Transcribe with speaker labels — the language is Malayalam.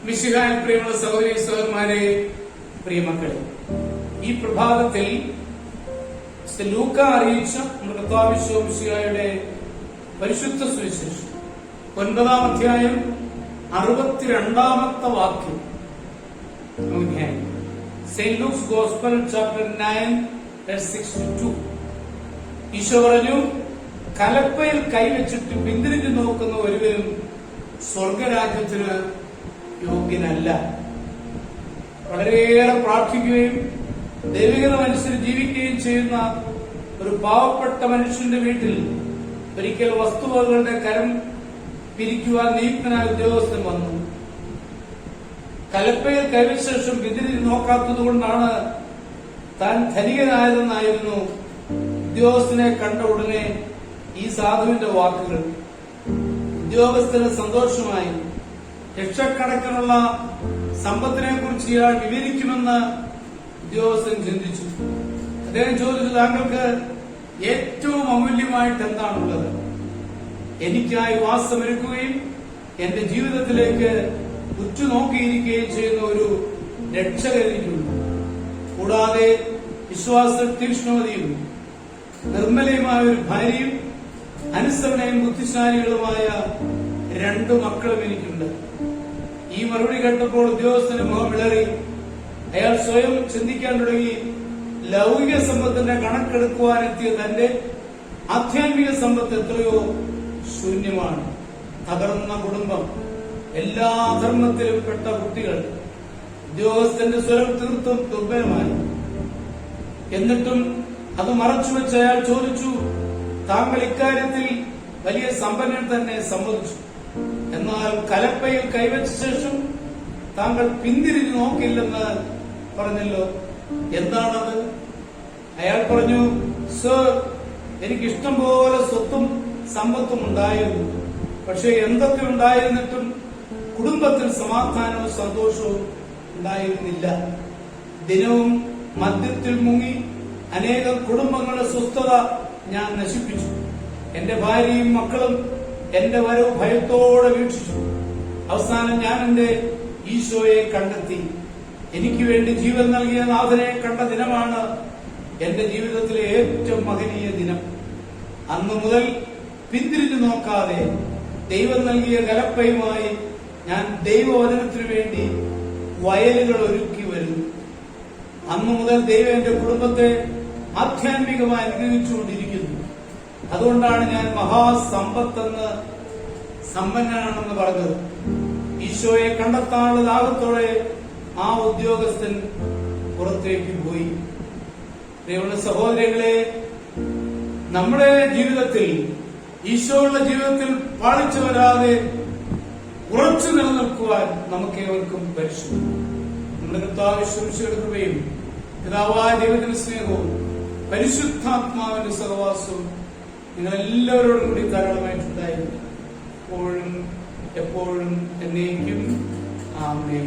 Speaker 1: മിശിഹായിൽ പ്രിയമുള്ള സഹോദരി സഹോദരന്മാരെ, പ്രിയമക്കളെ, ഈ പ്രഭാതത്തിൽ ലൂക്ക അറിയിച്ച കർത്താവ് മിശിഹായുടെ പരിശുദ്ധ സുവിശേഷം 9-ാം അധ്യായം 62-ാമത്തെ വാക്യം saint Luke's gospel chapter 9:6-2. Eesho പറഞ്ഞു, കലപ്പയിൽ കൈവച്ചിട്ട് പിന്തിരിഞ്ഞു നോക്കുന്ന ഒരുവരും സ്വർഗരാജ്യത്തിന് യോഗ്യനല്ല. വളരെയേറെ പ്രാർത്ഥിക്കുകയും ദൈവികതമനുസരിച്ച് ജീവിക്കുകയും ചെയ്യുന്ന ഒരു പാവപ്പെട്ട മനുഷ്യന്റെ വീട്ടിൽ ഒരിക്കൽ വസ്തുവകകളുടെ കരം പിരിക്കുവാൻ നിയുക്തനായ ഉദ്യോഗസ്ഥൻ വന്നു. കലപ്പയിൽ കൈവച്ച ശേഷം പിന്തിരിഞ്ഞു നോക്കാത്തത് കൊണ്ടാണ് താൻ ധനികനായതെന്നായിരുന്നു ഉദ്യോഗസ്ഥനെ കണ്ട ഉടനെ ഈ സാധുവിന്റെ വാക്കുകൾ. ഉദ്യോഗസ്ഥന് സന്തോഷമായി. ലക്ഷക്കണക്കിനുള്ള സമ്പത്തിനെ കുറിച്ച് ഇയാൾ വിവരിക്കുമെന്ന് ഉദ്യോഗസ്ഥൻ ചിന്തിച്ചു. അദ്ദേഹം ചോദിച്ചു, താങ്കൾക്ക് ഏറ്റവും അമൂല്യമായിട്ട് എന്താണുള്ളത്? എനിക്കായി വാസമൊരുക്കുകയും എന്റെ ജീവിതത്തിലേക്ക് ഉറ്റുനോക്കിയിരിക്കുകയും ചെയ്യുന്ന ഒരു രക്ഷകനിക്കുണ്ട്. കൂടാതെ വിശ്വാസ തീക്ഷ്ണതയും നിർമ്മലയുമായ ഒരു ഭാര്യയും അനുസരണയും ബുദ്ധിശാലികളുമായ 2 മക്കളും എനിക്കുണ്ട്. ഈ മറുപടി കേട്ടപ്പോൾ ഉദ്യോഗസ്ഥന് മുഖം വിളറി. അയാൾ സ്വയം ചിന്തിക്കാൻ തുടങ്ങി. ലൗകിക സമ്പത്തിന്റെ കണക്കെടുക്കുവാനെത്തിയ തന്റെ ആധ്യാത്മിക സമ്പത്ത് എത്രയോ ശൂന്യമാണ്. തകർന്ന കുടുംബം, എല്ലാ ധർമ്മത്തിലും പെട്ട കുട്ടികൾ. ഉദ്യോഗസ്ഥന്റെ സ്വരം തീർത്തും ദുർബലമായി. എന്നിട്ടും അത് മറച്ചുവെച്ച് അയാൾ ചോദിച്ചു, താങ്കൾ ഇക്കാര്യത്തിൽ വലിയ സമ്പന്നൻ തന്നെ സമ്മതിച്ചു. എന്നാൽ കലപ്പയിൽ കൈവച്ച ശേഷം താങ്കൾ പിന്തിരിഞ്ഞു നോക്കില്ലെന്ന് പറഞ്ഞല്ലോ, എന്താണത്? അയാൾ പറഞ്ഞു, സർ, എനിക്കിഷ്ടം പോലെ സ്വത്തും സമ്പത്തും ഉണ്ടായിരുന്നു. പക്ഷെ എന്തൊക്കെ ഉണ്ടായിരുന്നിട്ടും കുടുംബത്തിൽ സമാധാനവും സന്തോഷവും ഉണ്ടായിരുന്നില്ല. ദിനവും മദ്യത്തിൽ മുങ്ങി അനേകം കുടുംബങ്ങളുടെ സ്വസ്ഥത ഞാൻ നശിപ്പിച്ചു. എന്റെ ഭാര്യയും മക്കളും എന്റെ വരവ് ഭയത്തോടെ വീക്ഷിച്ചു. അവസാനം ഞാൻ എന്റെ ഈശോയെ കണ്ടെത്തി. എനിക്ക് വേണ്ടി ജീവൻ നൽകിയ നാഥനെ കണ്ട ദിനമാണ് എന്റെ ജീവിതത്തിലെ ഏറ്റവും മഹനീയ ദിനം. അന്നു മുതൽ പിന്തിരിഞ്ഞു നോക്കാതെ ദൈവം നൽകിയ കലപ്പയുമായി ഞാൻ ദൈവവചനത്തിനു വേണ്ടി വയലുകൾ ഒരുക്കി വരുന്നു. അന്നു മുതൽ ദൈവം എന്റെ കുടുംബത്തെ ആധ്യാത്മികമായി അനുഗ്രഹിച്ചുകൊണ്ടിരിക്കുന്നു. അതുകൊണ്ടാണ് ഞാൻ മഹാസമ്പത്തെന്ന് സമ്പന്നനാണെന്ന് പറഞ്ഞത്. ഈശോയെ കണ്ടെത്താനുള്ള ദാഹത്തോടെ ആ ഉദ്യോഗസ്ഥൻ പുറത്തേക്ക് പോയി. ദൈവമുള്ള സഹോദരങ്ങളെ, നമ്മുടെ ജീവിതത്തിൽ, ഈശോയുടെ ജീവിതത്തിൽ പാളിച്ചു വരാതെ ഉറച്ചു നിലനിൽക്കുവാൻ നമുക്കേവർക്കും പരിശ്രമിക്കും. നമ്മുടെ കർത്താവ് കൃപയും പിതാവായ ദൈവത്തിന്റെ സ്നേഹവും പരിശുദ്ധാത്മാവിന്റെ സഹവാസവും നിങ്ങളെല്ലാവരോടും കൂടി ധാരാളമായിട്ടുണ്ടായിരുന്നു. എപ്പോഴും എപ്പോഴും എന്നേക്കും. ആമേൻ.